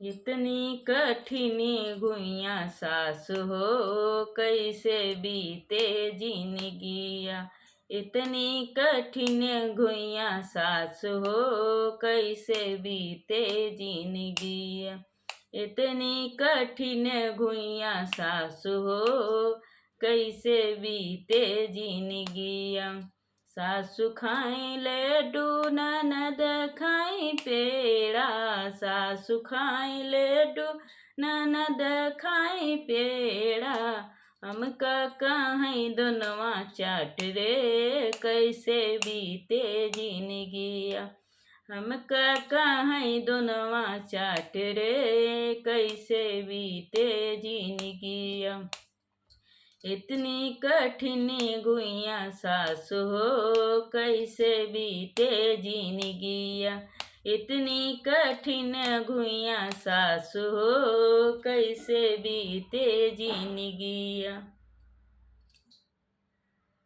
इतनी कठिन गुइया सासु हो, कैसे बीते जिंदगिया। इतनी कठिन गुइया सासु हो, कैसे बीते जिंदगिया। इतनी कठिन गुइया सासु हो, कैसे बीते जिंदगिया। सासु खाई लड्डू ननद खाई पेड़ा। सासु खाई लड्डू ननद खाई पेड़ा। हमका कहीं दोनवा चाट रे, कैसे बीते जिंदगिया। हमका कहीं दोनवा चाट रे, कैसे बीते जिंदगिया। इतनी कठिन गुइया सासु हो, कैसे बीते जिंदगिया। इतनी कठिन गुइया सासु हो, कैसे बीते जिंदगिया।